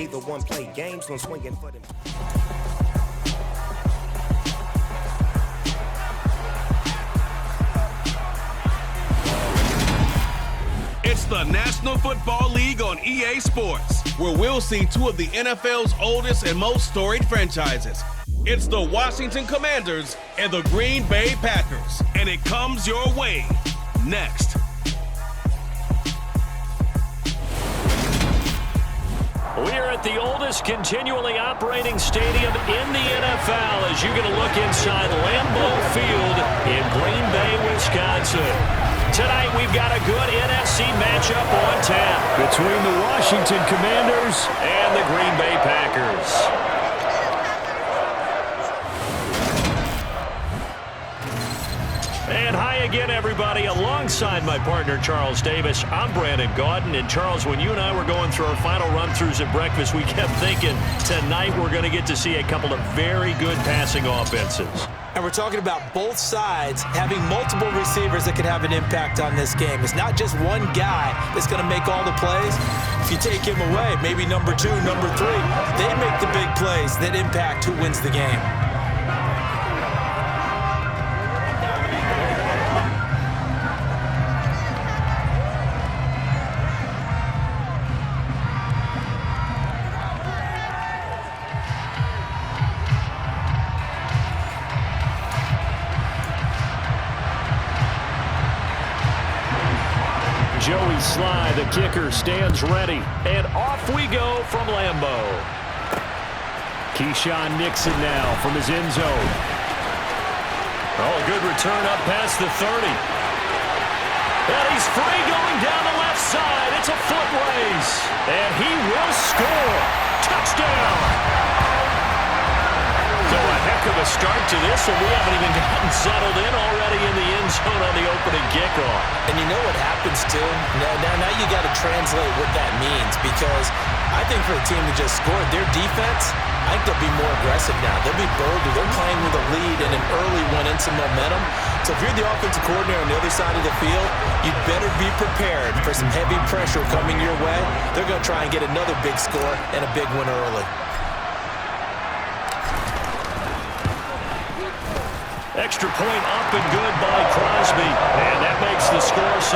neither one play games when swinging for them. It's the National Football League on EA Sports, where we'll see two of the NFL's oldest and most storied franchises. It's the Washington Commanders and the Green Bay Packers, and it comes your way next. We're at the oldest continually operating stadium in the NFL as you get a look inside Lambeau Field in Green Bay, Wisconsin. Tonight we've got a good NFC matchup on tap between the Washington Commanders and the Green Bay Packers. And hi again, everybody. Alongside my partner, Charles Davis, I'm Brandon Gaudin. And Charles, when you and I were going through our final run-throughs at breakfast, we kept thinking tonight we're going to get to see a couple of very good passing offenses. And we're talking about both sides having multiple receivers that can have an impact on this game. It's not just one guy that's going to make all the plays. If you take him away, maybe number 2, number 3, they make the big plays that impact who wins the game. Joey Sly, the kicker, stands ready. And off we go from Lambeau. Keyshawn Nixon now from his end zone. Oh, a good return up past the 30. And he's free going down the left side. It's a foot race. And he will score. Touchdown. So a heck of a start to this, and we haven't even gotten settled in already in the end zone on the opening kickoff. And you know what happens, too? Now you got to translate what that means, because I think for the team that just scored, their defense, I think they'll be more aggressive now. They'll be bolder. They're playing with a lead and an early one and some momentum. So if you're the offensive coordinator on the other side of the field, you'd better be prepared for some heavy pressure coming your way. They're going to try and get another big score and a big one early. Extra point up and good by Crosby. And that makes the score 7-0.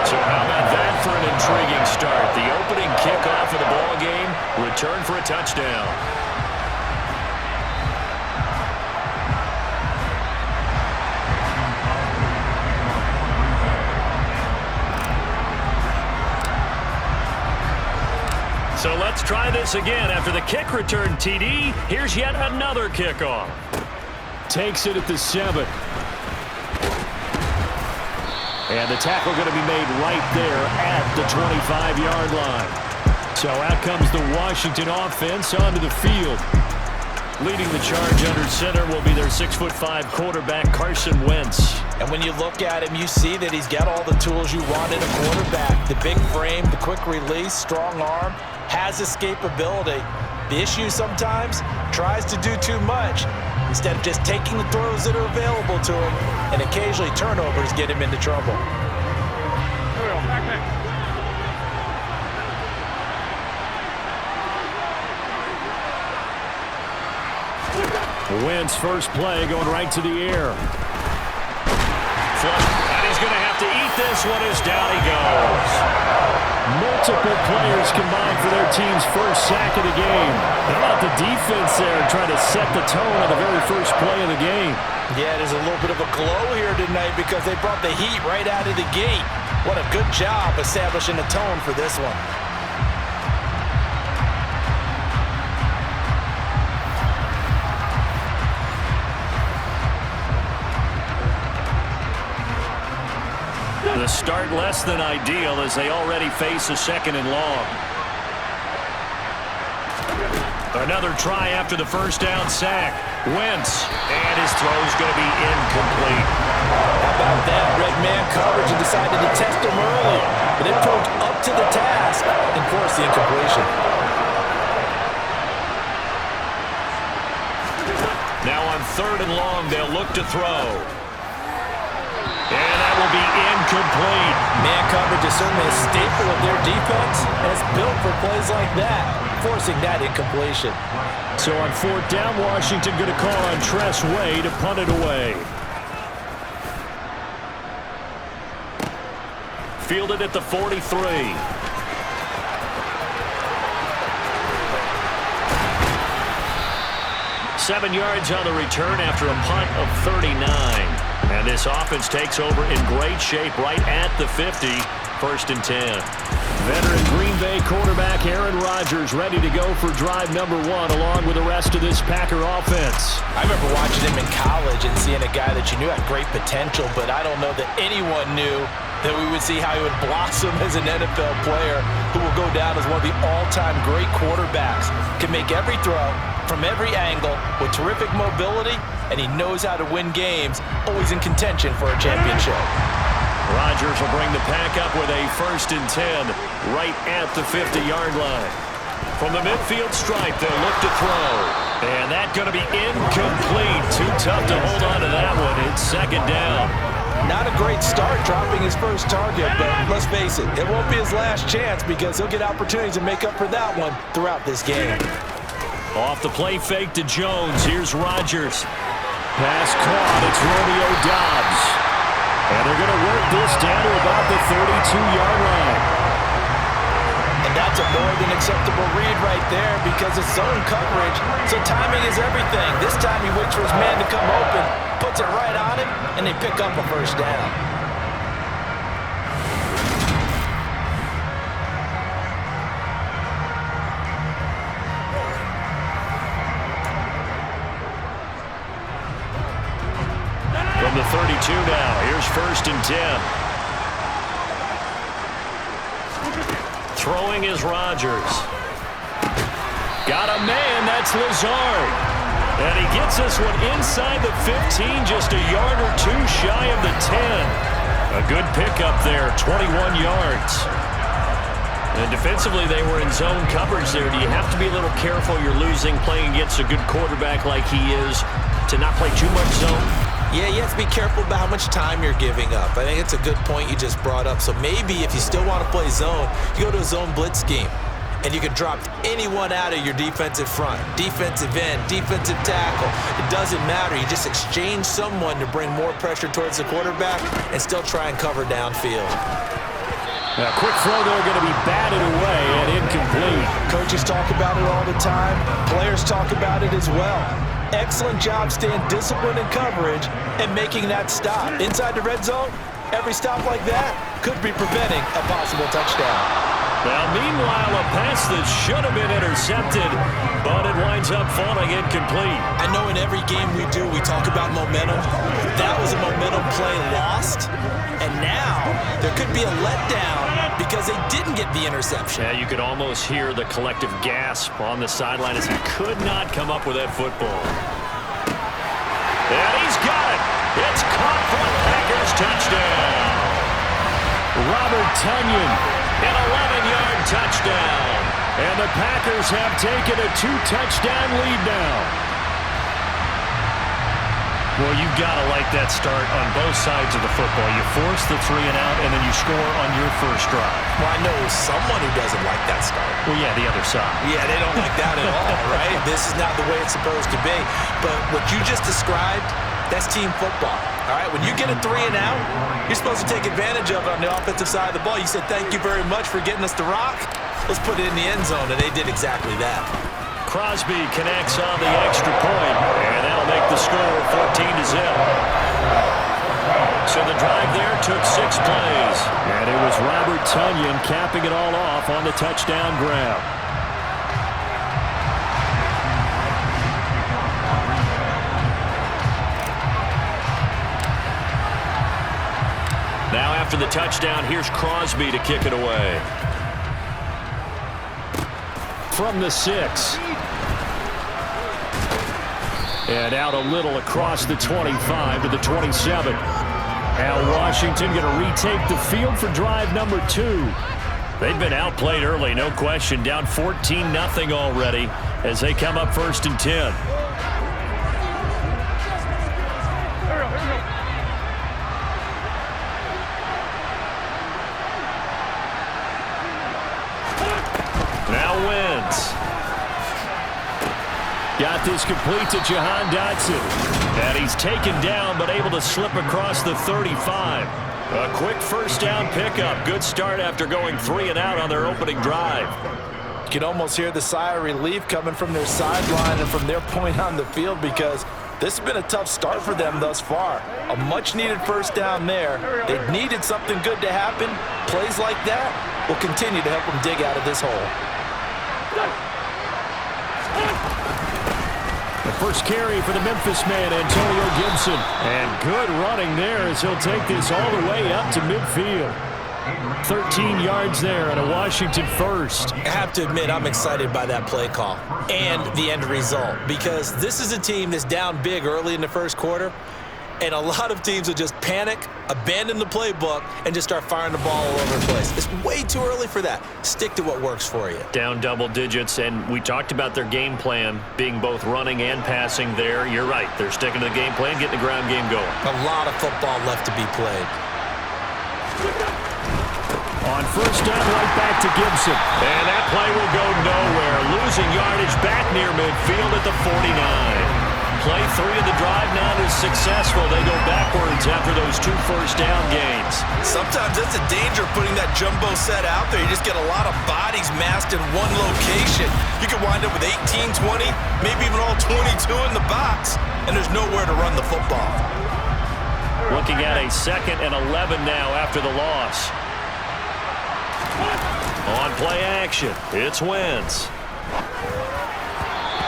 So how about that for an intriguing start? The opening kickoff of the ball game, return for a touchdown. So let's try this again. After the kick return TD, here's yet another kickoff. Takes it at the 7. And the tackle going to be made right there at the 25-yard line. So out comes the Washington offense onto the field. Leading the charge under center will be their 6'5" quarterback, Carson Wentz. And when you look at him, you see that he's got all the tools you want in a quarterback. The big frame, the quick release, strong arm, has escapability. The issue sometimes tries to do too much instead of just taking the throws that are available to him, and occasionally turnovers get him into trouble. Wentz first play going right to the air. And he's going to have to eat this one as down he goes. Multiple players combined for their team's first sack of the game. How about the defense there trying to set the tone on the very first play of the game? Yeah, there's a little bit of a glow here tonight because they brought the heat right out of the gate. What a good job establishing the tone for this one. The start less than ideal as they already face a 2nd and long. Another try after the first down sack. Wentz, and his throw's going to be incomplete. How about that? Red man coverage and decided to test him early, but it proved up to the task and forced the incompletion. Now on 3rd and long, they'll look to throw. And that will be incomplete. Man coverage is certainly a staple of their defense, and it's built plays like that, forcing that incompletion. So on 4th down, Washington going to call on Tress Way to punt it away. Fielded at the 43. Seven yards on the return after a punt of 39. And this offense takes over in great shape right at the 50. 1st and 10. Veteran Green Bay quarterback Aaron Rodgers ready to go for drive number 1 along with the rest of this Packer offense. I remember watching him in college and seeing a guy that you knew had great potential, but I don't know that anyone knew that we would see how he would blossom as an NFL player who will go down as one of the all-time great quarterbacks. Can make every throw from every angle with terrific mobility, and he knows how to win games, always in contention for a championship. Rodgers will bring the pack up with a 1st and 10 right at the 50-yard line. From the midfield stripe, they'll look to throw. And that's going to be incomplete. Too tough to hold on to that one. It's 2nd down. Not a great start dropping his first target, but let's face it, it won't be his last chance because he'll get opportunities to make up for that one throughout this game. Off the play fake to Jones. Here's Rodgers. Pass caught. It's Romeo Doubs. And they're going to work this down to about the 32-yard line. And that's a more than acceptable read right there because it's zone coverage, so timing is everything. This time he waits for his man to come open, puts it right on him, and they pick up a 1st down. From the 32 now, here's 1st and 10. Throwing is Rodgers. Got a man, that's Lazard. And he gets this one inside the 15, just a yard or two shy of the 10. A good pickup there, 21 yards. And defensively, they were in zone coverage there. Do you have to be a little careful? You're losing, playing against a good quarterback like he is, to not play too much zone? Yeah, you have to be careful about how much time you're giving up. I think it's a good point you just brought up. So maybe if you still want to play zone, you go to a zone blitz scheme. And you can drop anyone out of your defensive front. Defensive end, defensive tackle. It doesn't matter. You just exchange someone to bring more pressure towards the quarterback and still try and cover downfield. A quick throw there going to be batted away and incomplete. Coaches talk about it all the time. Players talk about it as well. Excellent job staying disciplined in coverage and making that stop. Inside the red zone, every stop like that could be preventing a possible touchdown. Now, meanwhile, a pass that should have been intercepted, but it winds up falling incomplete. I know in every game we do, we talk about momentum. That was a momentum play lost, and now there could be a letdown because they didn't get the interception. Yeah, you could almost hear the collective gasp on the sideline as he could not come up with that football. And he's got it. It's caught for a Packers touchdown. Robert Tonyan, an 11-yard touchdown. And the Packers have taken a 2-touchdown lead now. Well, you've got to like that start on both sides of the football. You force the 3 and out, and then you score on your first drive. Well, I know someone who doesn't like that start. Well, yeah, the other side. Yeah, they don't like that at all, right? This is not the way it's supposed to be. But what you just described, that's team football. All right, when you get a 3 and out, you're supposed to take advantage of it on the offensive side of the ball. You said, thank you very much for getting us the rock. Let's put it in the end zone, and they did exactly that. Crosby connects on the extra point, and that'll make the score 14-0. So the drive there took 6 plays, and it was Robert Tonyan capping it all off on the touchdown grab. Now after the touchdown, here's Crosby to kick it away. From the 6. And out a little across the 25 to the 27. Now Washington going to retake the field for drive number 2. They've been outplayed early, no question. Down 14-0 already as they come up 1st and 10. Got this complete to Jahan Dotson. And he's taken down, but able to slip across the 35. A quick first down pickup. Good start after going 3 and out on their opening drive. You can almost hear the sigh of relief coming from their sideline and from their point on the field, because this has been a tough start for them thus far. A much-needed first down there. They needed something good to happen. Plays like that will continue to help them dig out of this hole. The first carry for the Memphis man, Antonio Gibson. And good running there as he'll take this all the way up to midfield. 13 yards there and a Washington first. I have to admit, I'm excited by that play call and the end result, because this is a team that's down big early in the first quarter, and a lot of teams will just panic, abandon the playbook, and just start firing the ball all over the place. It's way too early for that. Stick to what works for you. Down double digits, and we talked about their game plan being both running and passing there. You're right. They're sticking to the game plan, getting the ground game going. A lot of football left to be played. On first down, right back to Gibson. And that play will go nowhere. Losing yardage back near midfield at the 49. Play 3 of the drive now is successful. They go backwards after those 2 first down gains. Sometimes that's a danger, putting that jumbo set out there. You just get a lot of bodies massed in one location. You could wind up with 18, 20, maybe even all 22 in the box, and there's nowhere to run the football. Looking at a 2nd and 11 now after the loss. On play action, it's Wentz.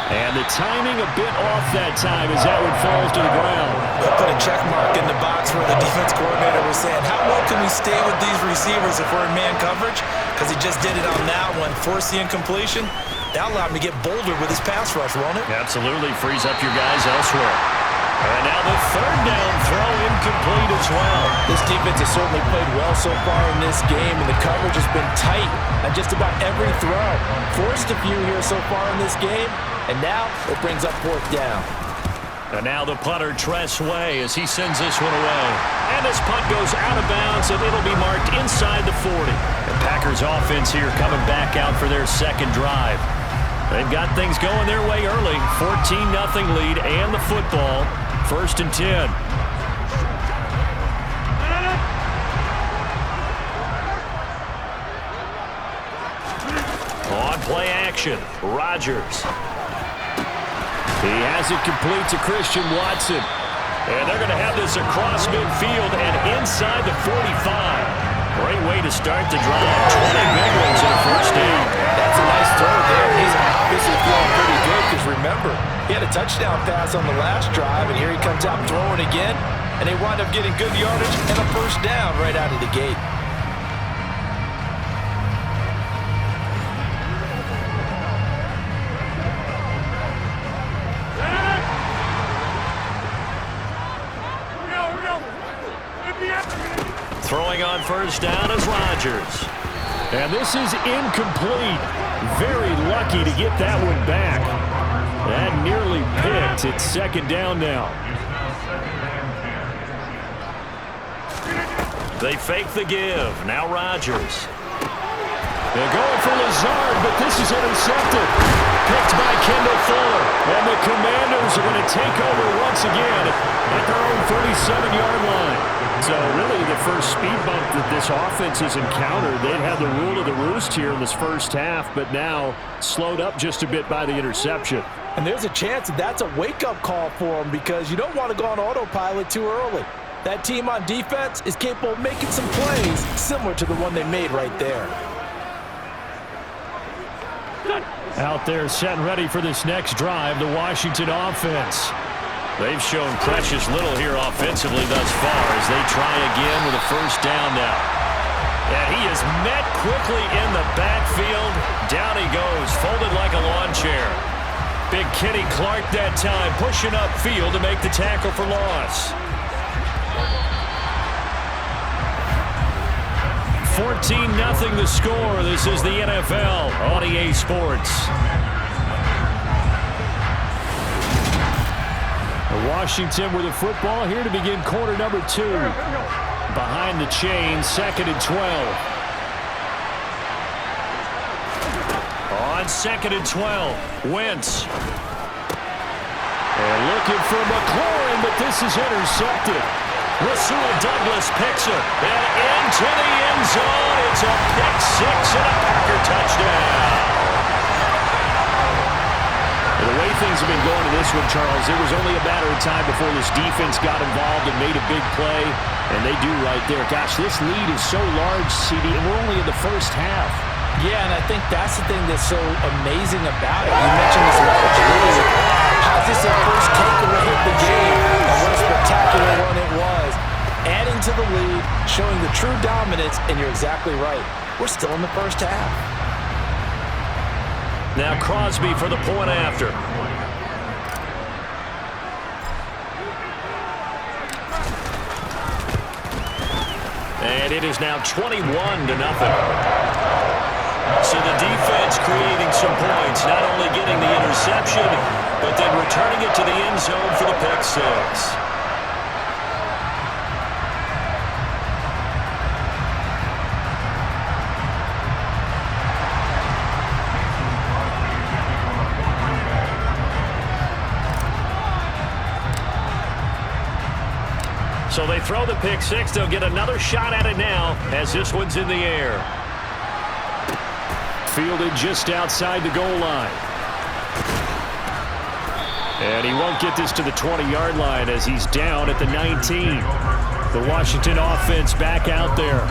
And the timing a bit off that time as that one falls to the ground. They'll put a check mark in the box where the defense coordinator was saying, how well can we stay with these receivers if we're in man coverage? Because he just did it on that one, forced the incompletion. That allowed him to get bolder with his pass rush, won't it? Absolutely, frees up your guys elsewhere. And now the 3rd down throw incomplete as well. This defense has certainly played well so far in this game, and the coverage has been tight on just about every throw. Forced a few here so far in this game, and now it brings up 4th down. And now the punter, Tress Way, as he sends this one away. And this punt goes out of bounds, and it'll be marked inside the 40. The Packers offense here coming back out for their 2nd drive. They've got things going their way early. 14-0 lead and the football. 1st and 10. On play action, Rodgers. He has it complete to Christian Watson. And they're going to have this across midfield and inside the 45. Great way to start the drive. 20 big ones in a first down. That's a nice throw there. He's obviously feeling pretty good, because remember, he had a touchdown pass on the last drive, and here he comes out throwing again, and they wind up getting good yardage and a first down right out of the gate. Throwing on first down is Rodgers. And this is incomplete. Very lucky to get that one back. That nearly picked. It's 2nd down now. They fake the give. Now Rodgers. They're going for Lazard, but this is intercepted. Picked by Kendall Fuller. And the Commanders are going to take over once again at their own 37-yard line. So really the first speed bump that this offense has encountered, they'd had the rule of the roost here in this first half, but now slowed up just a bit by the interception. And there's a chance that that's a wake-up call for them, because you don't want to go on autopilot too early. That team on defense is capable of making some plays similar to the one they made right there. Out there set and ready for this next drive, the Washington offense. They've shown precious little here offensively thus far as they try again with a first down now. And he is met quickly in the backfield. Down he goes, folded like a lawn chair. Big Kenny Clark that time, pushing upfield to make the tackle for loss. 14-0 the score. This is the NFL on EA Sports. Washington with the football here to begin quarter number 2. Behind the chain, 2nd and 12. On 2nd and 12, Wentz. And looking for McLaurin, but this is intercepted. Rasul Douglas picks it. And into the end zone. It's a pick six and a Packer touchdown. The way things have been going to this one, Charles, it was only a matter of time before this defense got involved and made a big play. And they do right there. Gosh, this lead is so large, CD, and we're only in the first half. Yeah, and I think that's the thing that's so amazing about it. You mentioned this large lead. How's this their first takeaway of the game? And what a spectacular run it was. Adding to the lead, showing the true dominance, and you're exactly right. We're still in the first half. Now Crosby for the point after. And it is now 21-0. So the defense creating some points, not only getting the interception, but then returning it to the end zone for the pick six. So they throw the pick six. They'll get another shot at it now as this one's in the air. Fielded just outside the goal line. And he won't get this to the 20-yard line as he's down at the 19. The Washington offense back out there.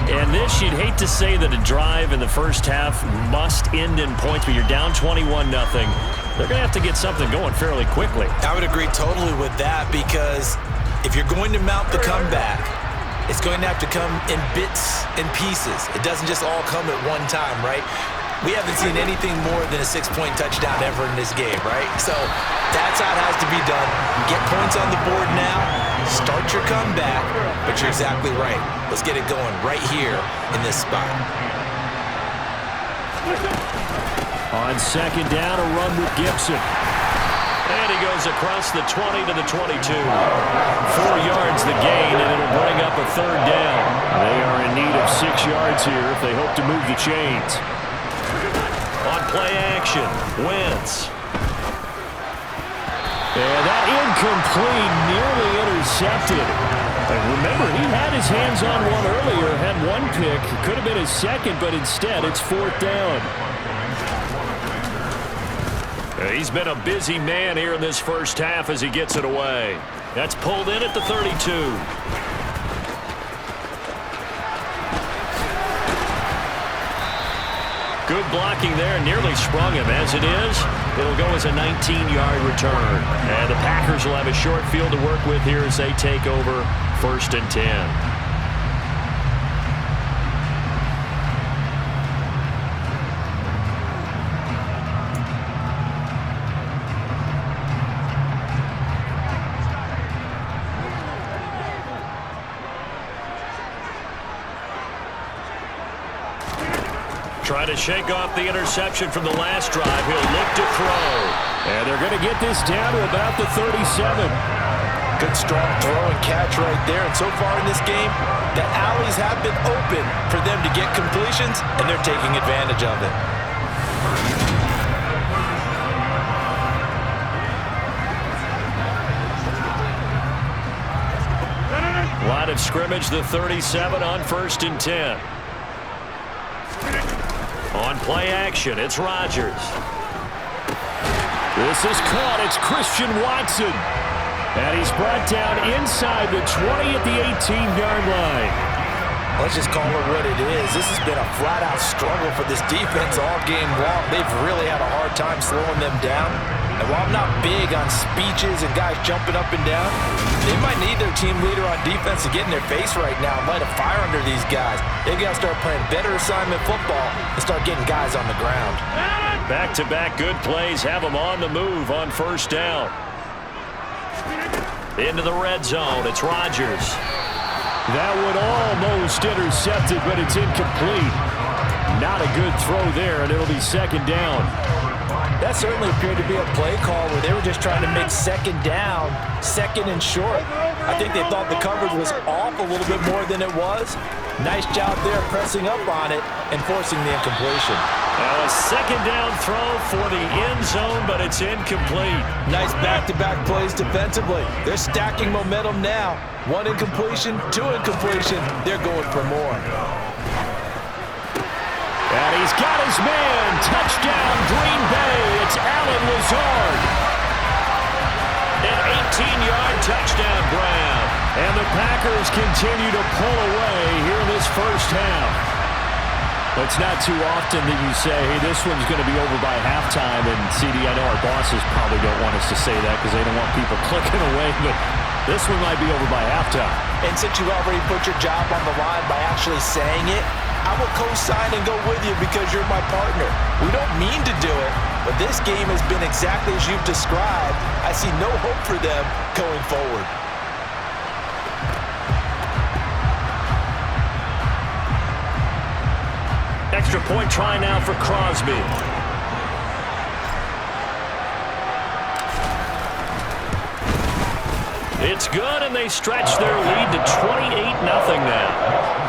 And this, you'd hate to say that a drive in the first half must end in points, but you're down 21-0. They're going to have to get something going fairly quickly. I would agree totally with that because if you're going to mount the comeback, it's going to have to come in bits and pieces. It doesn't just all come at one time, right? We haven't seen anything more than a 6-point touchdown ever in this game, right? So that's how it has to be done. Get points on the board now, start your comeback, but you're exactly right. Let's get it going right here in this spot. On second down, a run with Gibson. And he goes across the 20 to the 22. 4 yards the gain, and it'll bring up a third down. They are in need of 6 yards here if they hope to move the chains. On play action, Wentz. And that incomplete, nearly intercepted. And remember, he had his hands on one earlier, had one pick. Could have been his second, but instead it's fourth down. He's been a busy man here in this first half as he gets it away. That's pulled in at the 32. Good blocking there, nearly sprung him. As it is, it'll go as a 19-yard return. And the Packers will have a short field to work with here as they take over 1st and 10. Trying to shake off the interception from the last drive. He'll look to throw. And they're going to get this down to about the 37. Good strong throw and catch right there. And so far in this game, the alleys have been open for them to get completions, and they're taking advantage of it. Line of scrimmage, the 37 on 1st and 10. On play action, it's Rodgers. This is caught. It's Christian Watson. And he's brought down inside the 20 at the 18-yard line. Let's just call it what it is. This has been a flat-out struggle for this defense all game long. They've really had a hard time slowing them down. And while I'm not big on speeches and guys jumping up and down, they might need their team leader on defense to get in their face right now and light a fire under these guys. They've got to start playing better assignment football and start getting guys on the ground. Back-to-back good plays have them on the move on 1st down. Into the red zone, it's Rodgers. That one almost intercepted, but it's incomplete. Not a good throw there, and it'll be 2nd down. That certainly appeared to be a play call where they were just trying to make 2nd down, 2nd and short. I think they thought the coverage was off a little bit more than it was, Nice job there pressing up on it and forcing the incompletion. Now a second down throw for the end zone, but it's incomplete. Nice back-to-back plays defensively. They're stacking momentum now. One incompletion, two incompletion. They're going for more. And he's got his man. Touchdown, Green Bay. It's Allen Lazard. An 18-yard touchdown grab. And the Packers continue to pull away here in this first half. It's not too often that you say, hey, this one's going to be over by halftime. And, CD, I know our bosses probably don't want us to say that because they don't want people clicking away. But this one might be over by halftime. And since you already put your job on the line by actually saying it, I will co-sign and go with you because you're my partner. We don't mean to do it, but this game has been exactly as you've described. I see no hope for them going forward. Extra point try now for Crosby. It's good, and they stretch their lead to 28-0 now.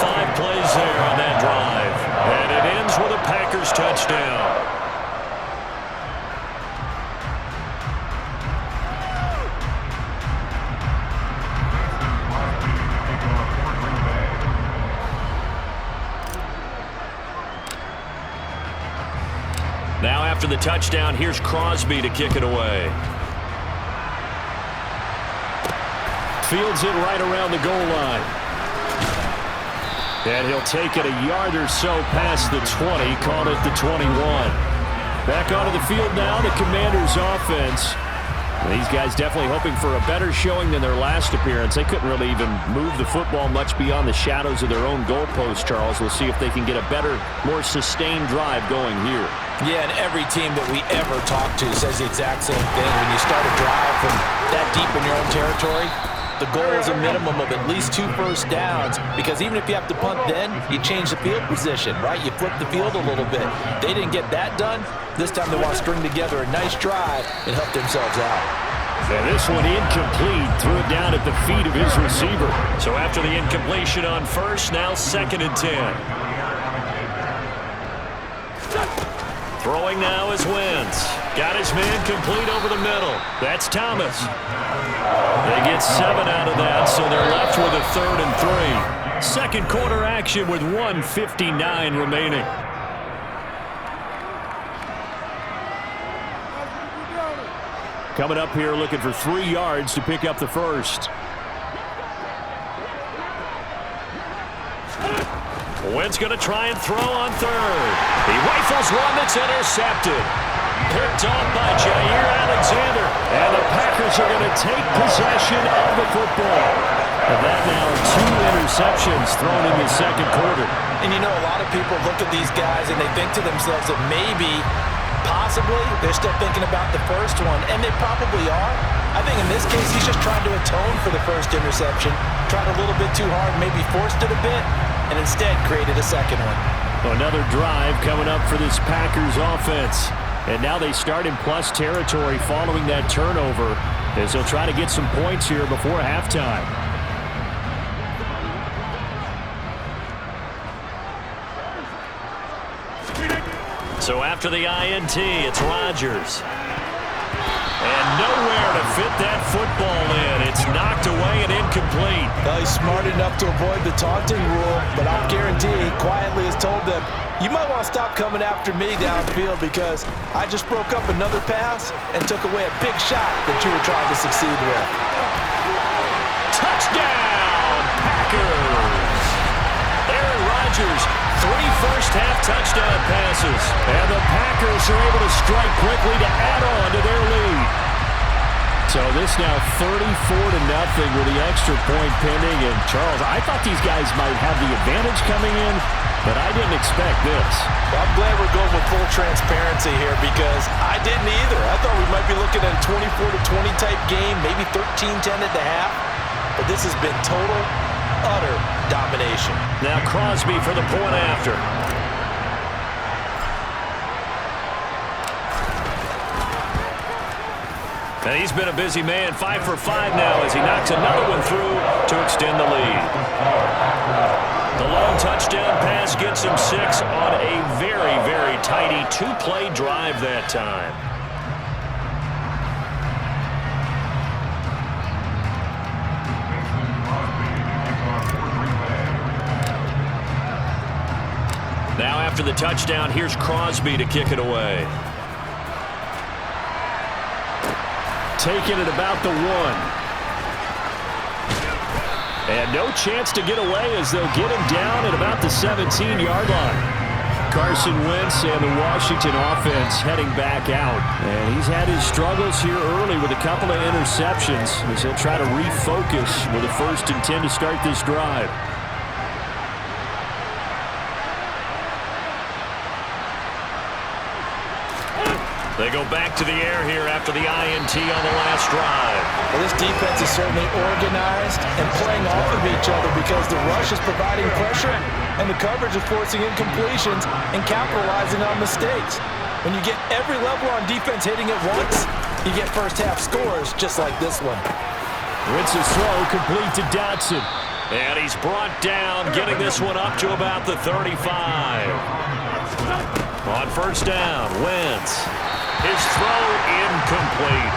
5 plays there on that drive, and it ends with a Packers touchdown. Now after the touchdown, here's Crosby to kick it away. Fields it right around the goal line. And he'll take it a yard or so past the 20, caught it the 21. Back onto the field now, the Commanders' offense. These guys definitely hoping for a better showing than their last appearance. They couldn't really even move the football much beyond the shadows of their own goalpost, Charles. We'll see if they can get a better, more sustained drive going here. Yeah, and every team that we ever talk to says the exact same thing. When you start a drive from that deep in your own territory, the goal is a minimum of at least 2 first downs, because even if you have to punt then, you change the field position, right? You flip the field a little bit. They didn't get that done. This time they want to string together a nice drive and help themselves out. And this one incomplete. Threw it down at the feet of his receiver. So after the incompletion on first, now 2nd and 10. Throwing now is Wentz. Got his man complete over the middle. That's Thomas. They get 7 out of that, so they're left with a 3rd and 3. Second quarter action with 1:59 remaining. Coming up here looking for 3 yards to pick up the first. Wentz going to try and throw on 3rd. He rifles one that's intercepted. Picked off by Jair Alexander. And the Packers are going to take possession of the football. And that now 2 interceptions thrown in the second quarter. And you know, a lot of people look at these guys and they think to themselves that maybe, possibly, they're still thinking about the first one. And they probably are. I think in this case, he's just trying to atone for the first interception. Tried a little bit too hard, maybe forced it a bit, and instead created a second one. Another drive coming up for this Packers offense. And now they start in plus territory following that turnover, as they'll try to get some points here before halftime. So after the INT, it's Rodgers. And nowhere to fit that football in. It's knocked away and incomplete. Well, he's smart enough to avoid the taunting rule, but I'll guarantee he quietly has told them, you might want to stop coming after me downfield because I just broke up another pass and took away a big shot that you were trying to succeed with. Touchdown, Packers! Aaron Rodgers, 3 first-half touchdown passes. And the Packers are able to strike quickly to add on to their lead. So this now 34-0 with the extra point pending. And Charles, I thought these guys might have the advantage coming in, but I didn't expect this. Well, I'm glad we're going with full transparency here because I didn't either. I thought we might be looking at a 24-20 type game, maybe 13-10 at the half. But this has been total, utter domination. Now Crosby for the point after. And he's been a busy man, 5 for 5 now as he knocks another one through to extend the lead. The long touchdown pass gets him 6 on a very, very tidy two-play drive that time. Now after the touchdown, here's Crosby to kick it away. Taking it about the 1. And no chance to get away as they'll get him down at about the 17-yard line. Carson Wentz and the Washington offense heading back out. And he's had his struggles here early with a couple of interceptions as he'll try to refocus with a 1st and 10 to start this drive. They go back to the air here after the INT on the last drive. Well, this defense is certainly organized and playing off of each other because the rush is providing pressure and the coverage is forcing incompletions and capitalizing on mistakes. When you get every level on defense hitting at once, you get first-half scores just like this one. Wentz's throw complete to Dotson. And he's brought down, getting this one up to about the 35. On 1st down, Wentz. His throw incomplete.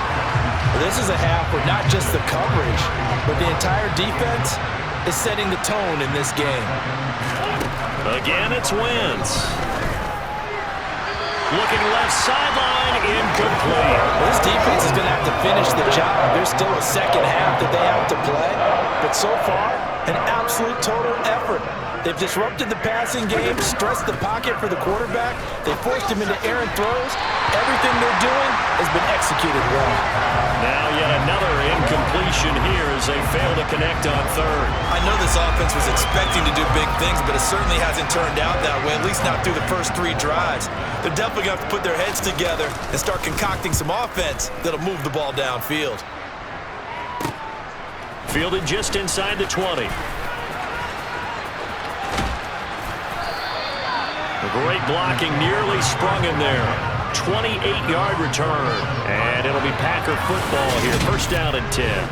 This is a half where not just the coverage, but the entire defense is setting the tone in this game. Again, it's Wentz. Looking left sideline, incomplete. This defense is going to have to finish the job. There's still a second half that they have to play. But so far, an absolute total effort. They've disrupted the passing game, stressed the pocket for the quarterback. They forced him into errant throws. Everything they're doing has been executed well. Now yet another incompletion here as they fail to connect on 3rd. I know this offense was expecting to do big things, but it certainly hasn't turned out that way, at least not through the first 3 drives. They're definitely going to have to put their heads together and start concocting some offense that'll move the ball downfield. Fielded just inside the 20. Great blocking, nearly sprung him there. 28-yard return. And it'll be Packer football here. 1st down and 10.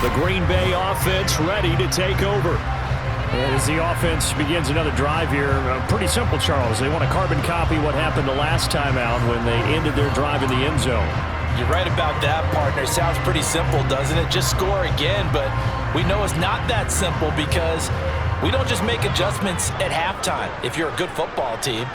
The Green Bay offense ready to take over. And as the offense begins another drive here, pretty simple, Charles. They want to carbon copy what happened the last time out when they ended their drive in the end zone. You're right about that, partner. Sounds pretty simple, doesn't it? Just score again, but we know it's not that simple because we don't just make adjustments at halftime. If you're a good football team,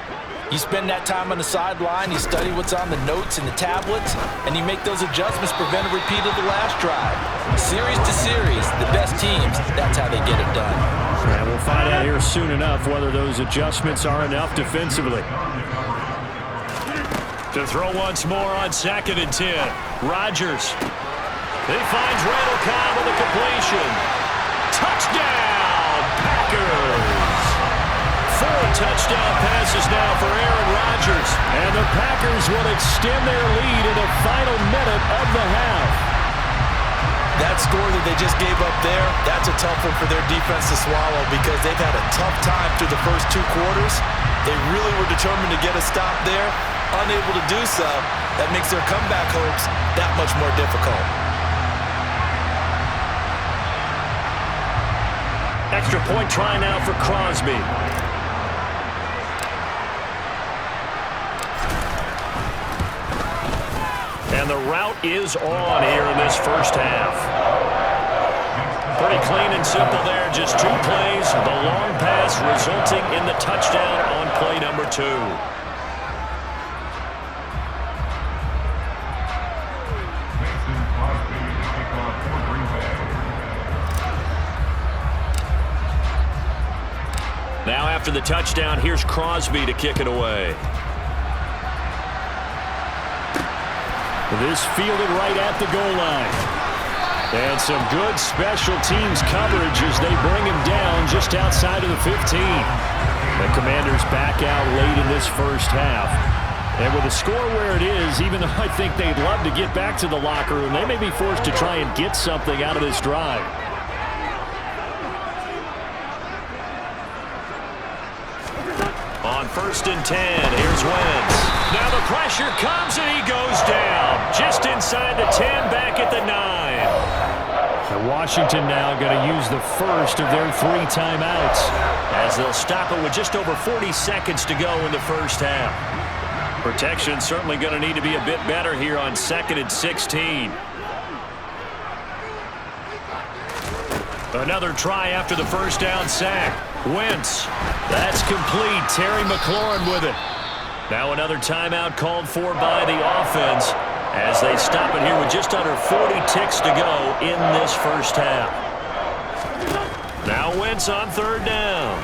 you spend that time on the sideline, you study what's on the notes and the tablets, and you make those adjustments, prevent a repeat of the last drive. Series to series, the best teams, that's how they get it done. And we'll find out here soon enough whether those adjustments are enough defensively. To throw once more on 2nd and 10. Rodgers. He finds Randall Cobb with a completion. Touchdown, Packers. 4 touchdown passes now for Aaron Rodgers. And the Packers will extend their lead in the final minute of the half. That score that they just gave up there, that's a tough one for their defense to swallow because they've had a tough time through the first 2 quarters. They really were determined to get a stop there. Unable to do so, that makes their comeback hopes that much more difficult. Extra point try now for Crosby. And the route is on here in this 1st half. Pretty clean and simple there, just 2 plays. The long pass resulting in the touchdown on play number 2. Now after the touchdown, here's Crosby to kick it away. This fielded right at the goal line. And some good special teams coverage as they bring him down just outside of the 15. The Commanders back out late in this 1st half. And with the score where it is, even though I think they'd love to get back to the locker room, they may be forced to try and get something out of this drive. On 1st and 10, here's Wentz. Now the pressure comes and he goes down. Just inside the 10, back at the 9. And Washington now going to use the first of their 3 timeouts as they'll stop it with just over 40 seconds to go in the first half. Protection certainly going to need to be a bit better here on 2nd and 16. Another try after the first down sack. Wentz. That's complete. Terry McLaurin with it. Now another timeout called for by the offense as they stop it here with just under 40 ticks to go in this first half. Now Wentz on 3rd down.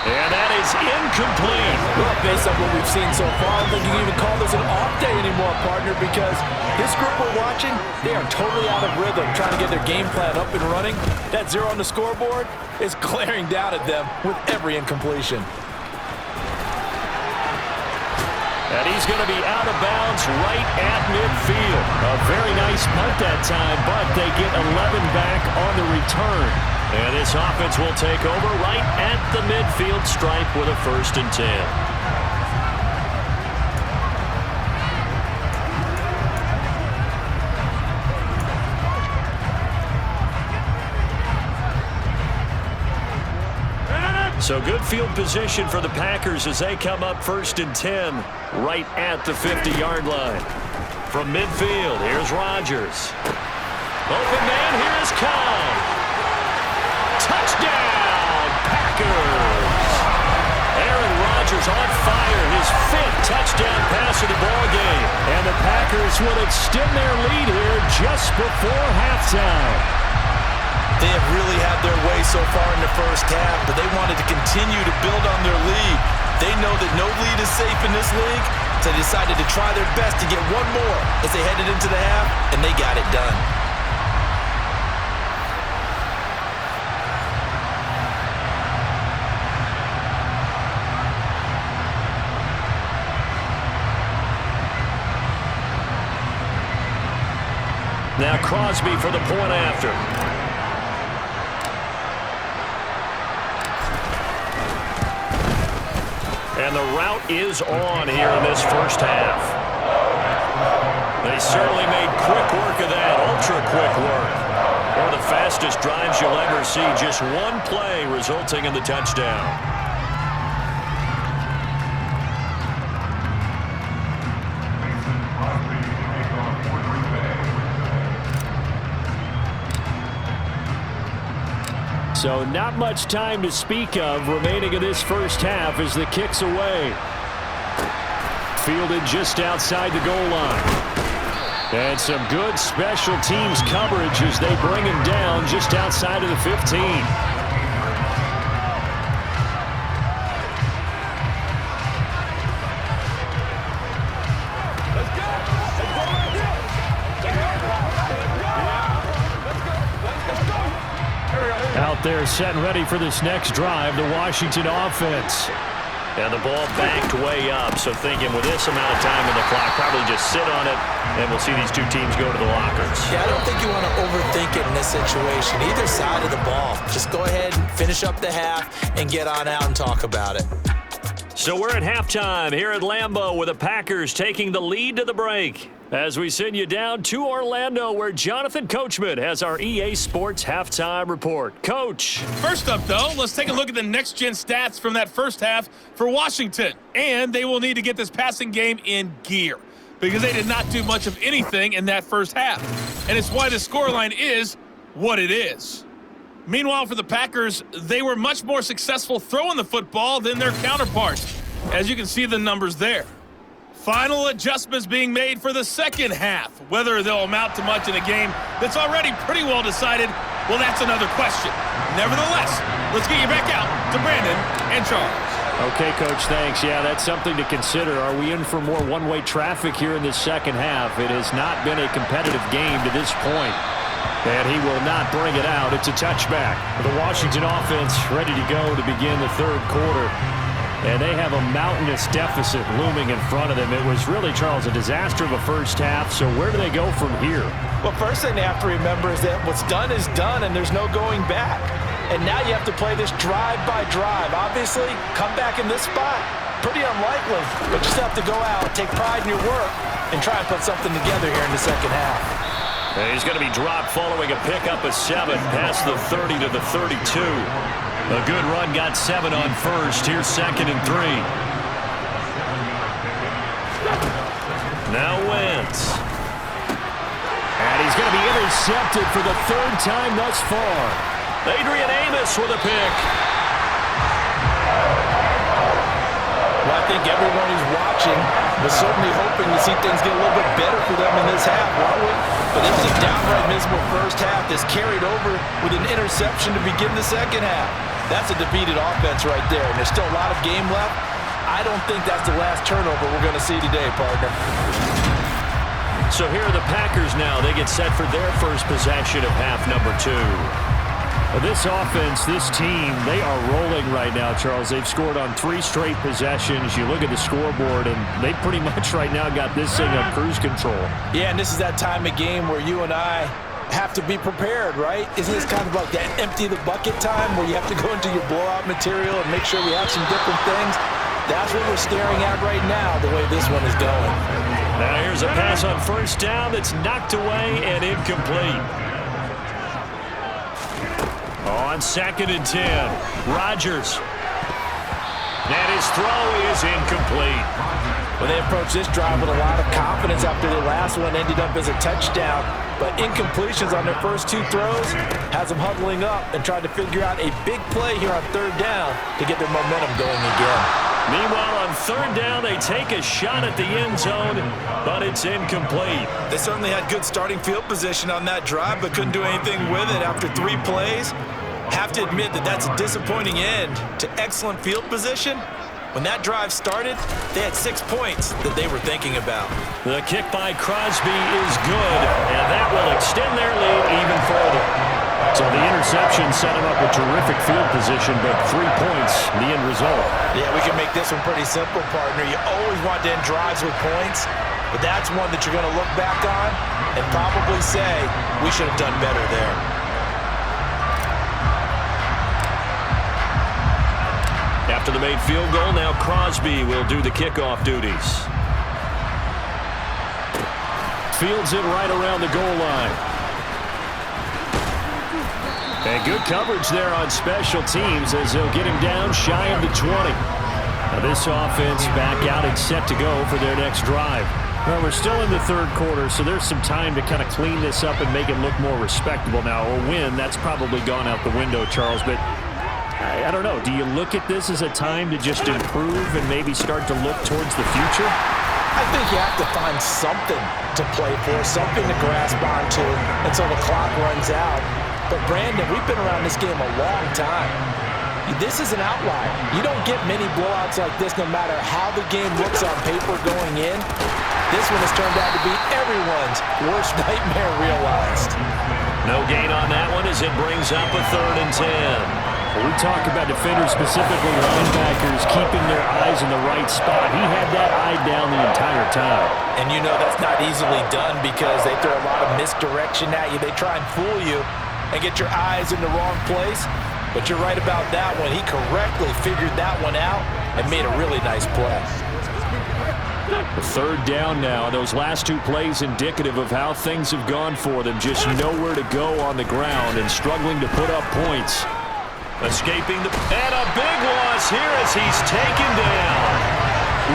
And that is incomplete. Well, based on what we've seen so far, I don't think you can even call this an off day anymore, partner, because this group we're watching, they are totally out of rhythm, trying to get their game plan up and running. That 0 on the scoreboard is glaring down at them with every incompletion. And he's going to be out of bounds right at midfield. A very nice punt that time, but they get 11 back on the return. And this offense will take over right at the midfield stripe with a 1st and 10. So good field position for the Packers as they come up 1st and 10 right at the 50-yard line. From midfield, here's Rodgers. Open man, here is Cobb. Touchdown, Packers! Aaron Rodgers on fire, his 5th touchdown pass of the ballgame. And the Packers will extend their lead here just before halftime. They have really had their way so far in the first half, but they wanted to continue to build on their lead. They know that no lead is safe in this league, so they decided to try their best to get one more as they headed into the half, and they got it done. Now Crosby for the point after. And the route is on here in this first half. They certainly made quick work of that, ultra-quick work. One of the fastest drives you'll ever see, just one play resulting in the touchdown. So not much time to speak of remaining in this first half as the kick's away. Fielded just outside the goal line. And some good special teams coverage as they bring him down just outside of the 15. Out there set and ready for this next drive, the Washington offense. And the ball backed way up, so thinking with this amount of time on the clock, probably just sit on it, and we'll see these two teams go to the lockers. Yeah, I don't think you want to overthink it in this situation. Either side of the ball. Just go ahead and finish up the half and get on out and talk about it. So we're at halftime here at Lambeau with the Packers taking the lead to the break. As we send you down to Orlando where Jonathan Coachman has our EA Sports halftime report. Coach. First up, though, let's take a look at the next-gen stats from that first half for Washington. And they will need to get this passing game in gear because they did not do much of anything in that first half. And it's why the scoreline is what it is. Meanwhile, for the Packers, they were much more successful throwing the football than their counterparts, as you can see the numbers there. Final adjustments being made for the second half. Whether they'll amount to much in a game that's already pretty well decided, well, that's another question. Nevertheless, let's get you back out to Brandon and Charles. Okay, Coach, thanks. Yeah, that's something to consider. Are we in for more one-way traffic here in the second half? It has not been a competitive game to this point. And he will not bring it out. It's a touchback. The Washington offense ready to go to begin the third quarter. And they have a mountainous deficit looming in front of them. It was really, Charles, a disaster of a first half. So where do they go from here? Well, first thing they have to remember is that what's done is done, and there's no going back. And now you have to play this drive by drive. Obviously, come back in this spot. Pretty unlikely, but you still have to go out, take pride in your work, and try and put something together here in the second half. And he's going to be dropped following a pickup of 7 past the 30 to the 32. A good run got 7 on first. Here's 2nd and 3. Now Wentz. And he's going to be intercepted for the 3rd time thus far. Adrian Amos with a pick. Well, I think everyone who's watching was certainly hoping to see things get a little bit better for them in this half, weren't we? But it was a downright miserable first half that's carried over with an interception to begin the second half. That's a defeated offense right there, and there's still a lot of game left. I don't think that's the last turnover we're going to see today, partner. So here are the Packers now. They get set for their first possession of half number 2. This offense, this team, they are rolling right now, Charles. They've scored on 3 straight possessions. You look at the scoreboard, and they pretty much right now got this thing on cruise control. Yeah, and this is that time of game where you and I have to be prepared, right? Isn't this kind of like that empty the bucket time where you have to go into your blowout material and make sure we have some different things? That's what we're staring at right now, the way this one is going. Now here's a pass on first down that's knocked away and incomplete. On 2nd and 10, Rodgers. And his throw is incomplete. Well, they approached this drive with a lot of confidence after the last one ended up as a touchdown. But incompletions on their first 2 throws has them huddling up and trying to figure out a big play here on 3rd down to get their momentum going again. Meanwhile, on 3rd down, they take a shot at the end zone, but it's incomplete. They certainly had good starting field position on that drive, but couldn't do anything with it after 3 plays. Have to admit that that's a disappointing end to excellent field position. When that drive started, they had 6 points that they were thinking about. The kick by Crosby is good, and that will extend their lead even further. So the interception set him up with terrific field position, but 3 points, the end result. Yeah, we can make this one pretty simple, partner. You always want to end drives with points, but that's one that you're going to look back on and probably say, we should have done better there. After the made field goal, now Crosby will do the kickoff duties. Fields it right around the goal line. And good coverage there on special teams as they'll get him down shy of the 20. Now this offense back out and set to go for their next drive. Well, we're still in the 3rd quarter, so there's some time to kind of clean this up and make it look more respectable now. A win, that's probably gone out the window, Charles, but I don't know. Do you look at this as a time to just improve and maybe start to look towards the future? I think you have to find something to play for, something to grasp onto until the clock runs out. But, Brandon, we've been around this game a long time. This is an outlier. You don't get many blowouts like this no matter how the game looks on paper going in. This one has turned out to be everyone's worst nightmare realized. No gain on that one as it brings up a 3rd and 10. We talk about defenders, specifically linebackers, keeping their eyes in the right spot. He had that eye down the entire time. And you know that's not easily done because they throw a lot of misdirection at you. They try and fool you and get your eyes in the wrong place. But you're right about that one. He correctly figured that one out and made a really nice play. 3rd down now. Those last 2 plays indicative of how things have gone for them. Just nowhere to go on the ground and struggling to put up points. Escaping and a big loss here as he's taken down.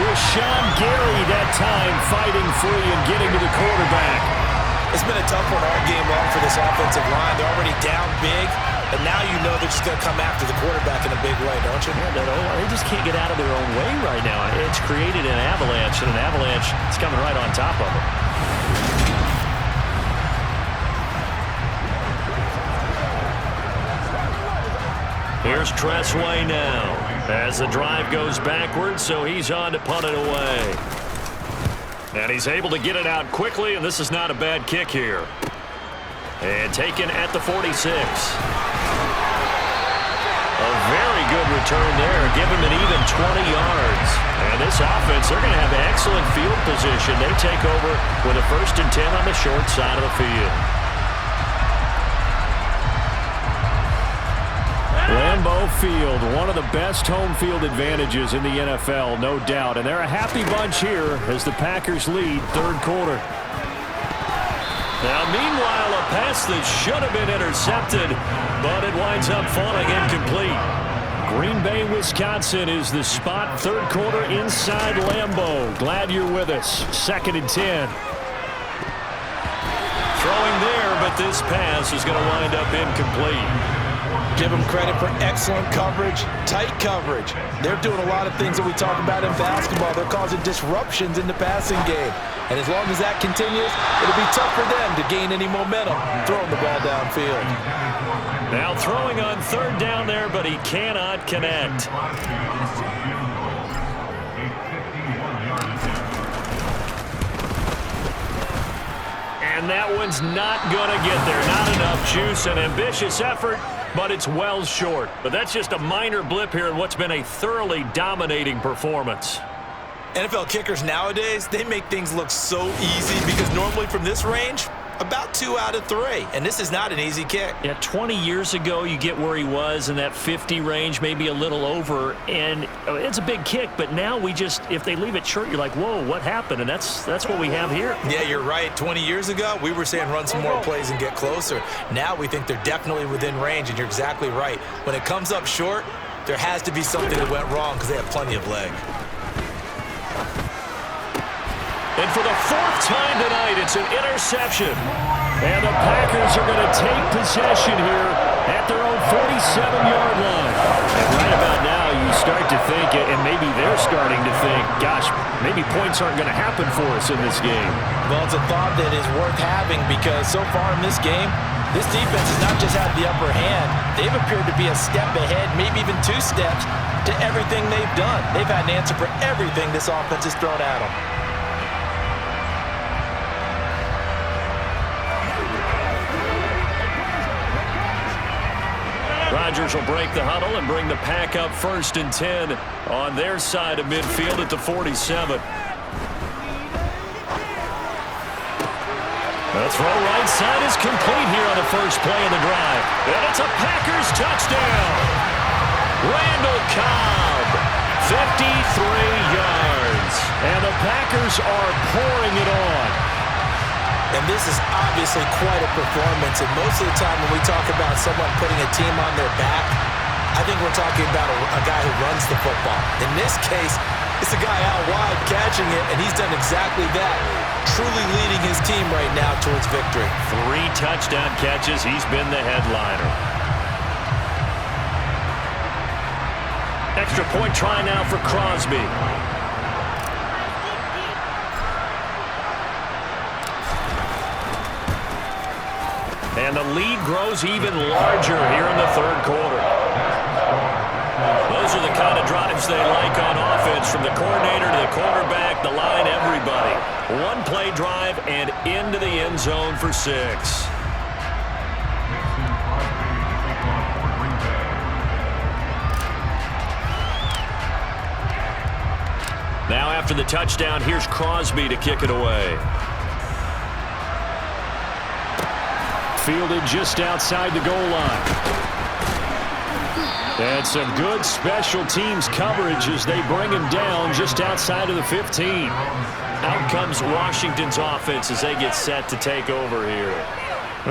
Rashawn Gary that time fighting free and getting to the quarterback. It's been a tough one all game long for this offensive line. They're already down big, and now you know they're just going to come after the quarterback in a big way, don't you? Yeah, they just can't get out of their own way right now. It's created an avalanche, and an avalanche is coming right on top of it. Here's Tressway now as the drive goes backwards, so he's on to punt it away. And he's able to get it out quickly, and this is not a bad kick here. And taken at the 46. A very good return there. Give him an even 20 yards. And this offense, they're going to have excellent field position. They take over with a 1st and 10 on the short side of the field. Lambeau Field, one of the best home field advantages in the NFL, no doubt. And they're a happy bunch here as the Packers lead third quarter. Now, meanwhile, a pass that should have been intercepted, but it winds up falling incomplete. Green Bay, Wisconsin is the spot. Third quarter inside Lambeau. Glad you're with us. 2nd and 10. Throwing there, but this pass is going to wind up incomplete. Give them credit for excellent coverage, tight coverage. They're doing a lot of things that we talk about in basketball. They're causing disruptions in the passing game. And as long as that continues, it'll be tough for them to gain any momentum throwing the ball downfield. Now throwing on 3rd down there, but he cannot connect. And that one's not going to get there. Not enough juice. An ambitious effort, but it's well short. But that's just a minor blip here in what's been a thoroughly dominating performance. NFL kickers nowadays, they make things look so easy because normally from this range, about 2 out of 3. And this is not an easy kick. Yeah, 20 years ago, you get where he was in that 50 range, maybe a little over. And it's a big kick, but now we just, if they leave it short, you're like, whoa, what happened? And that's what we have here. Yeah, you're right. 20 years ago, we were saying run some more plays and get closer. Now we think they're definitely within range, and you're exactly right. When it comes up short, there has to be something that went wrong because they have plenty of leg. And for the 4th time tonight, it's an interception. And the Packers are going to take possession here at their own 47-yard line. And right about now, you start to think, and maybe they're starting to think, gosh, maybe points aren't going to happen for us in this game. Well, it's a thought that is worth having because so far in this game, this defense has not just had the upper hand. They've appeared to be a step ahead, maybe even 2 steps, to everything they've done. They've had an answer for everything this offense has thrown at them. Rodgers will break the huddle and bring the Pack up 1st and 10 on their side of midfield at the 47. The throw right side is complete here on the first play of the drive. And it's a Packers touchdown. Randall Cobb, 53 yards. And the Packers are pouring it on. And this is obviously quite a performance. And most of the time when we talk about someone putting a team on their back, I think we're talking about a guy who runs the football. In this case, it's a guy out wide catching it, and he's done exactly that, truly leading his team right now towards victory. 3 touchdown catches. He's been the headliner. Extra point try now for Crosby. And the lead grows even larger here in the 3rd quarter. Those are the kind of drives they like on offense, from the coordinator to the quarterback, the line, everybody. 1-play drive and into the end zone for 6. Now after the touchdown, here's Crosby to kick it away. Fielded just outside the goal line. And some good special teams coverage as they bring him down just outside of the 15. Out comes Washington's offense as they get set to take over here.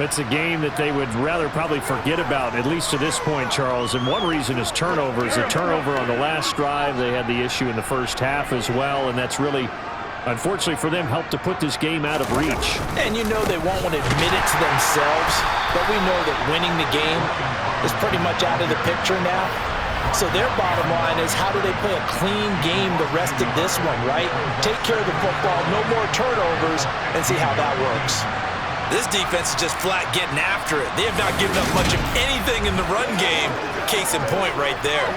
It's a game that they would rather probably forget about, at least to this point, Charles. And one reason is turnovers. A turnover on the last drive. They had the issue in the first half as well, and that's really, unfortunately for them, helped to put this game out of reach. And you know they won't want to admit it to themselves, but we know that winning the game is pretty much out of the picture now. So their bottom line is, how do they play a clean game the rest of this one, right? Take care of the football, no more turnovers, and see how that works. This defense is just flat getting after it. They have not given up much of anything in the run game. Case in point right there.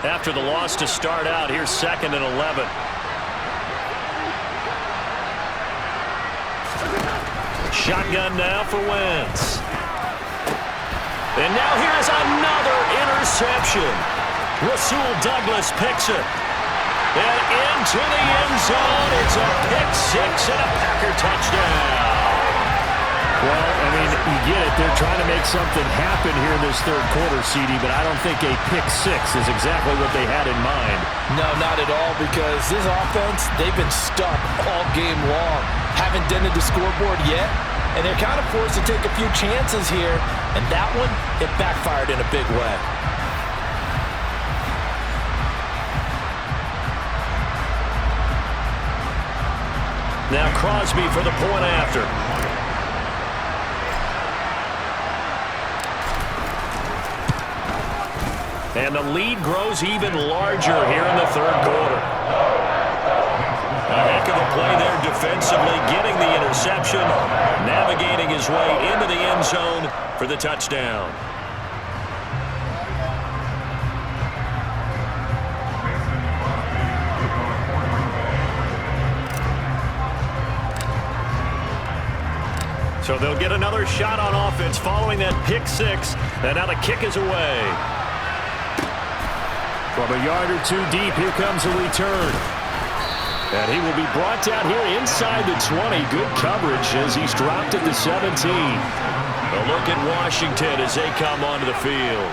After the loss to start out, here's 2nd and 11. Shotgun now for Wentz. And now here's another interception. Rasul Douglas picks it. And into the end zone. It's a pick 6 and a Packer touchdown. Well, I mean, You get it. They're trying to make something happen here in this third quarter, CD, but I don't think a pick six is exactly what they had in mind. No, not at all, because this offense, they've been stuck all game long. Haven't dented the scoreboard yet, and they're kind of forced to take a few chances here, and that one, it backfired in a big way. Now Crosby for the point after. And the lead grows even larger here in the third quarter. A heck of a play there defensively, getting the interception, navigating his way into the end zone for the touchdown. So they'll get another shot on offense following that pick six, and now the kick is away. From a yard or two deep, here comes a return. And he will be brought down here inside the 20. Good coverage as he's dropped at the 17. A look at Washington as they come onto the field.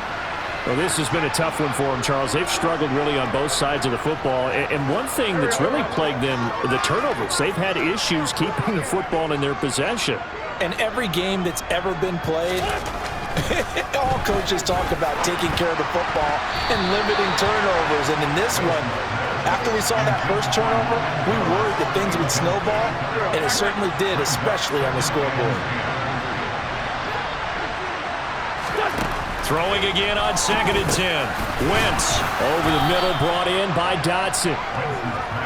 Well, this has been a tough one for them, Charles. They've struggled really on both sides of the football. And one thing that's really plagued them, the turnovers. They've had issues keeping the football in their possession. And every game that's ever been played, all coaches talk about taking care of the football and limiting turnovers. And in this one, after we saw that first turnover, we worried that things would snowball, and it certainly did, especially on the scoreboard. Throwing again on 2nd and 10. Wentz Over the middle, brought in by Dotson.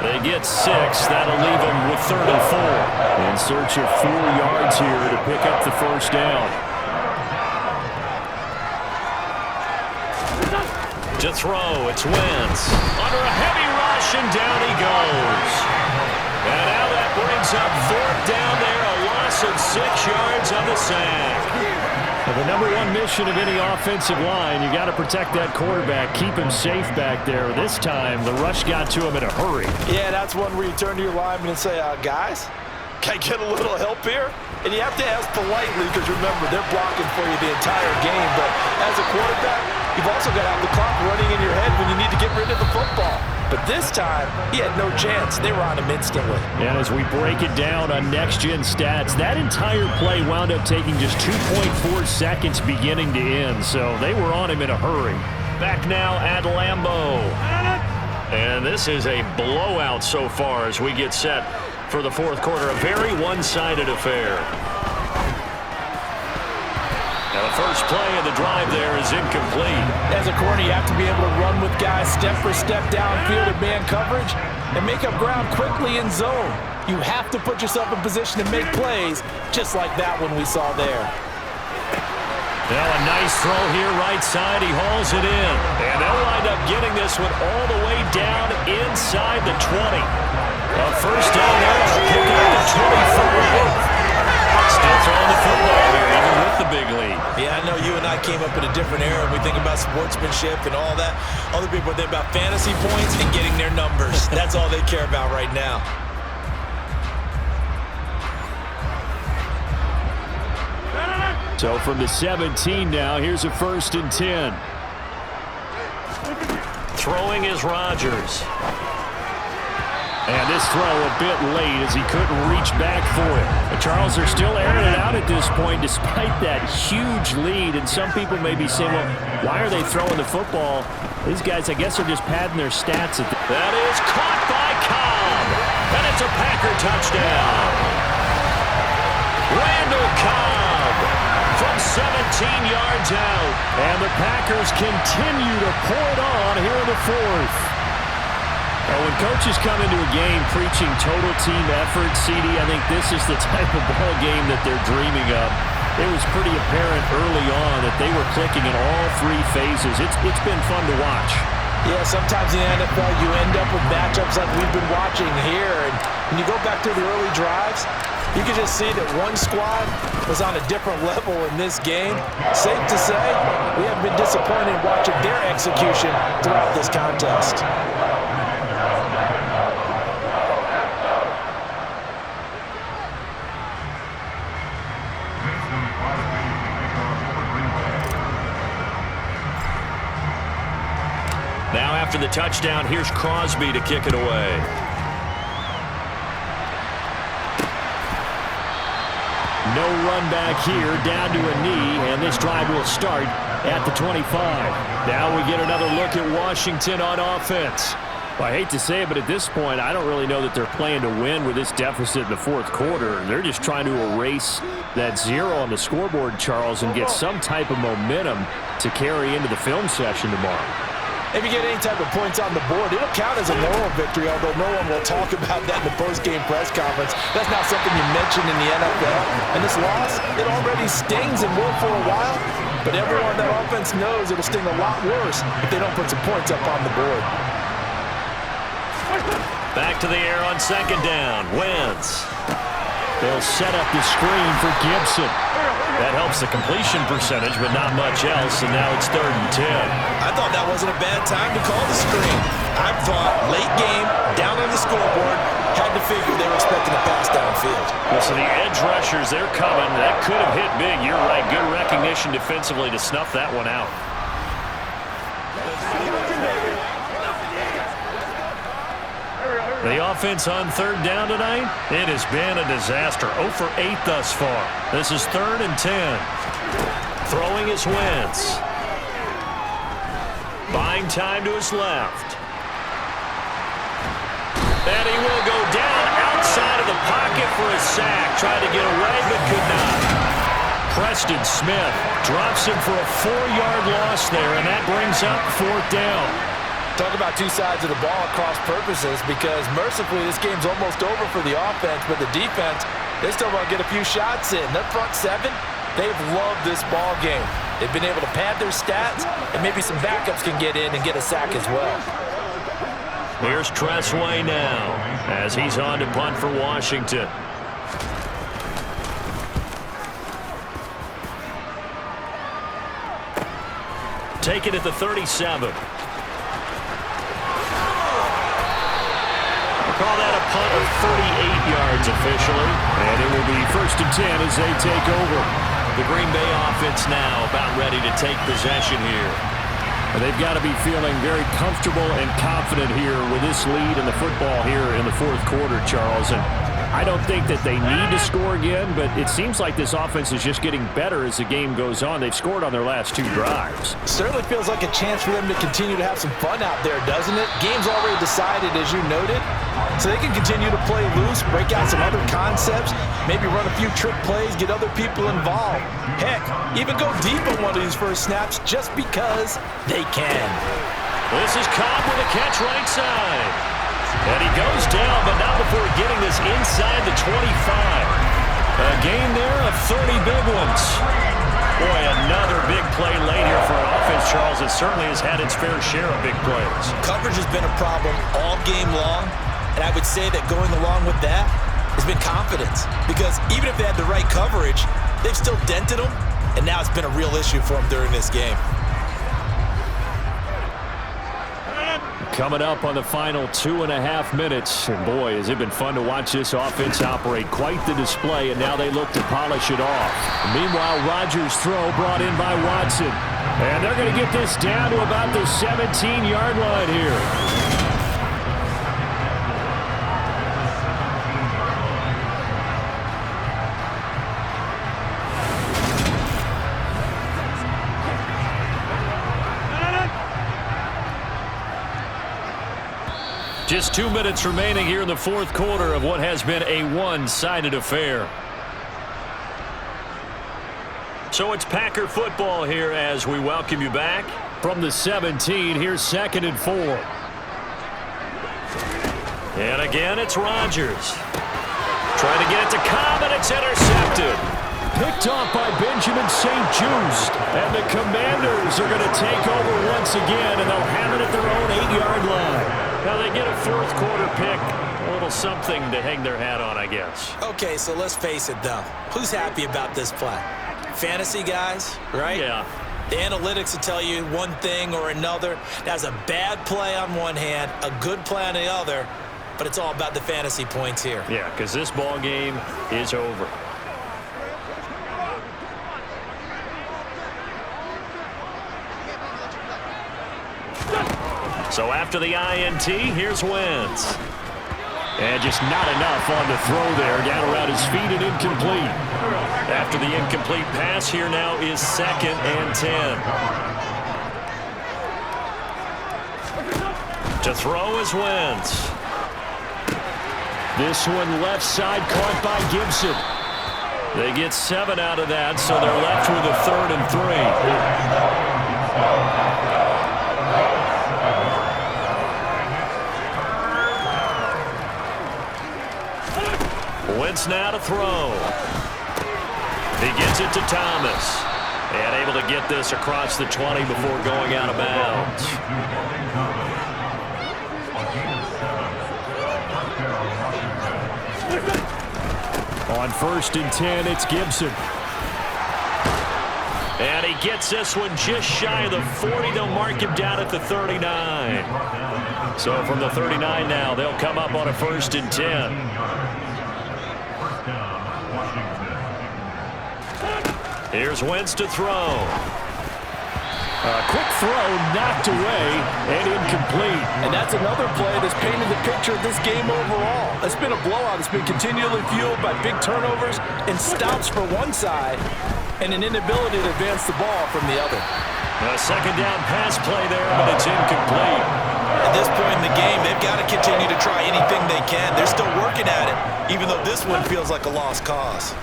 They get 6. That'll leave them with 3rd and 4. In search of 4 yards here to pick up the first down. To throw, it's Wentz. Under a heavy rush, and down he goes. And now that brings up 4th down there, a loss of 6 yards on the sack. Well, the number one mission of any offensive line, you got to protect that quarterback, keep him safe back there. This time, the rush got to him in a hurry. Yeah, that's one where you turn to your lineman and say, guys, can I get a little help here? And you have to ask politely because, remember, they're blocking for you the entire game. But as a quarterback, you've also got to have the clock running in your head when you need to get rid of the football. But this time, he had no chance. They were on him instantly. And as we break it down on next-gen stats, that entire play wound up taking just 2.4 seconds beginning to end. So they were on him in a hurry. Back now at Lambeau. And this is a blowout so far as we get set for the fourth quarter. A very one-sided affair. Now the first play of the drive there is incomplete. As a corner, you have to be able to run with guys step for step downfield in man coverage and make up ground quickly in zone. You have to put yourself in position to make plays, just like that one we saw there. Now a nice throw here right side. He hauls it in. And they'll wind up getting this one all the way down inside the 20. A first down there. Pick up the 25. Still throwing the football here, even with the big lead. Yeah, I know you and I came up in a different era. We think about sportsmanship and all that. Other people think about fantasy points and getting their numbers. That's all they care about right now. So from the 17 now, here's a 1st and 10. Throwing is Rodgers. And this throw a bit late as he couldn't reach back for it. But Charles, they're still airing it out at this point despite that huge lead. And some people may be saying, well, why are they throwing the football? These guys, I guess, are just padding their stats. That is caught by Cobb. And it's a Packer touchdown. Randall Cobb from 17 yards out. And the Packers continue to pour it on here in the fourth. When coaches come into a game preaching total team effort, CD, I think this is the type of ball game that they're dreaming of. It was pretty apparent early on that they were clicking in all 3 phases. It's been fun to watch. Yeah, sometimes in the NFL you end up with matchups like we've been watching here. And when you go back to the early drives, you can just see that one squad was on a different level in this game. Safe to say, we have been disappointed watching their execution throughout this contest. after the touchdown, here's Crosby to kick it away. No run back here, down to a knee, and this drive will start at the 25. Now we get another look at Washington on offense. Well, I hate to say it, but at this point, I don't really know that they're playing to win with this deficit in the fourth quarter. They're just trying to erase that 0 on the scoreboard, Charles, and get some type of momentum to carry into the film session tomorrow. If you get any type of points on the board, it'll count as a moral victory, although no one will talk about that in the post-game press conference. That's not something you mention in the NFL. And this loss, it already stings and will for a while, but everyone on that offense knows it'll sting a lot worse if they don't put some points up on the board. Back to the air on second down. Wentz. They'll set up the screen for Gibson. That helps the completion percentage, but not much else, and now it's 3rd and 10. I thought that wasn't a bad time to call the screen. I thought late game, down on the scoreboard, had to figure they were expecting a pass downfield. Well, so the edge rushers, they're coming. That could have hit big. You're right. Good recognition defensively to snuff that one out. The offense on 3rd down tonight, it has been a disaster. 0 for 8 thus far. This is 3rd and 10. Throwing is Wentz. Buying time to his left. And he will go down outside of the pocket for a sack. Tried to get away, but could not. Preston Smith drops him for a 4-yard loss there, and that brings up 4th down. Talk about two sides of the ball at cross purposes, because mercifully this game's almost over for the offense, but the defense, they still want to get a few shots in. Their front seven, they've loved this ball game. They've been able to pad their stats, and maybe some backups can get in and get a sack as well. Here's Tressway now as he's on to punt for Washington. Take it at the 37. Call that a punt of 38 yards officially. And it will be 1st and 10 as they take over. The Green Bay offense now about ready to take possession here. And they've got to be feeling very comfortable and confident here with this lead in the football here in the fourth quarter, Charles. And I don't think that they need to score again, but it seems like this offense is just getting better as the game goes on. They've scored on their last 2 drives. Certainly feels like a chance for them to continue to have some fun out there, doesn't it? Game's already decided, as you noted, so they can continue to play loose, break out some other concepts, maybe run a few trick plays, get other people involved. Heck, even go deep on one of these first snaps just because they can. This is Cobb with a catch right side. And he goes down, but not before getting this inside the 25. A gain there of 30 big ones. Boy, another big play late here for an offense, Charles, that certainly has had its fair share of big plays. Coverage has been a problem all game long, and I would say that going along with that has been confidence. Because even if they had the right coverage, they've still dented them, and now it's been a real issue for them during this game. Coming up on the final 2.5 minutes. And boy, has it been fun to watch this offense operate. Quite the display, and now they look to polish it off. Meanwhile, Rodgers' throw brought in by Watson. And they're going to get this down to about the 17-yard line here. Just 2 minutes remaining here in the fourth quarter of what has been a one-sided affair. So it's Packer football here as we welcome you back. From the 17, here's 2nd and 4. And again, it's Rodgers. Trying to get it to Cobb, and it's intercepted. Picked off by Benjamin St-Juste. And the Commanders are going to take over once again, and they'll have it at their own 8-yard line. Now they get a fourth quarter pick. A little something to hang their hat on, I guess. Okay, so let's face it, though. Who's happy about this play? Fantasy guys, right? Yeah. The analytics will tell you one thing or another. That's a bad play on one hand, a good play on the other, but it's all about the fantasy points here. Yeah, because this ball game is over. So after the INT, here's Wentz. And just not enough on the throw there. Down around his feet and incomplete. After the incomplete pass, here now is 2nd and 10. To throw is Wentz. This one left side caught by Gibson. They get 7 out of that, so they're left with a 3rd and 3. Wentz now to throw. He gets it to Thomas. And able to get this across the 20 before going out of bounds. On 1st and 10, it's Gibson. And he gets this one just shy of the 40. They'll mark him down at the 39. So from the 39 now, they'll come up on a 1st and 10. Here's Wentz to throw. A quick throw knocked away and incomplete. And that's another play that's painted the picture of this game overall. It's been a blowout. It's been continually fueled by big turnovers and stops for one side and an inability to advance the ball from the other. A 2nd down pass play there, but it's incomplete. At this point in the game, they've got to continue to try anything they can. They're still working at it, even though this one feels like a lost cause.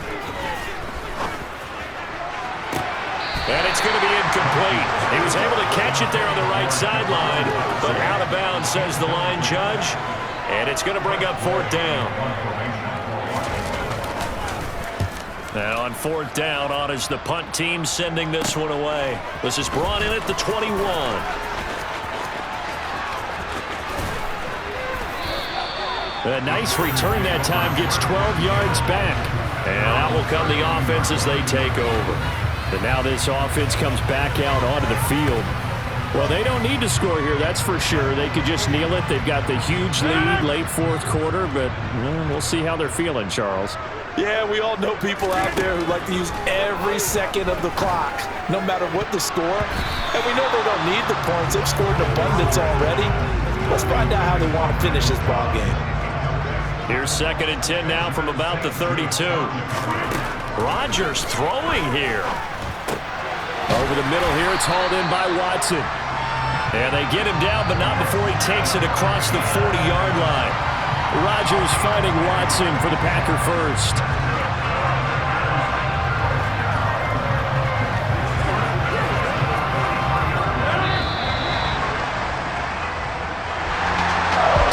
And it's going to be incomplete. He was able to catch it there on the right sideline, but out of bounds, says the line judge. And it's going to bring up 4th down. Now on 4th down, on is the punt team sending this one away. This is brought in at the 21. A nice return that time, gets 12 yards back. And out will come the offense as they take over. But now this offense comes back out onto the field. Well, they don't need to score here, that's for sure. They could just kneel it. They've got the huge lead, late 4th quarter, but we'll see how they're feeling, Charles. Yeah, we all know people out there who like to use every second of the clock, no matter what the score. And we know they don't need the points. They've scored in abundance already. Let's find out how they want to finish this ball game. Here's 2nd and 10 now from about the 32. Rodgers throwing here. Over the middle here, it's hauled in by Watson. And they get him down, but not before he takes it across the 40-yard line. Rodgers finding Watson for the Packer first.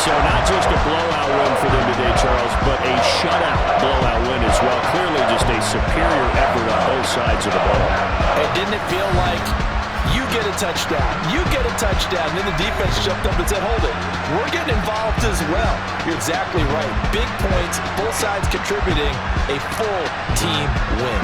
So not just a blowout win for them today, Charles, but a shutout blowout win as well. Clearly just a superior effort on both sides of the ball. And didn't it feel like you get a touchdown, you get a touchdown, and then the defense jumped up and said, hold it, we're getting involved as well. You're exactly right. Big points, both sides contributing, a full team win.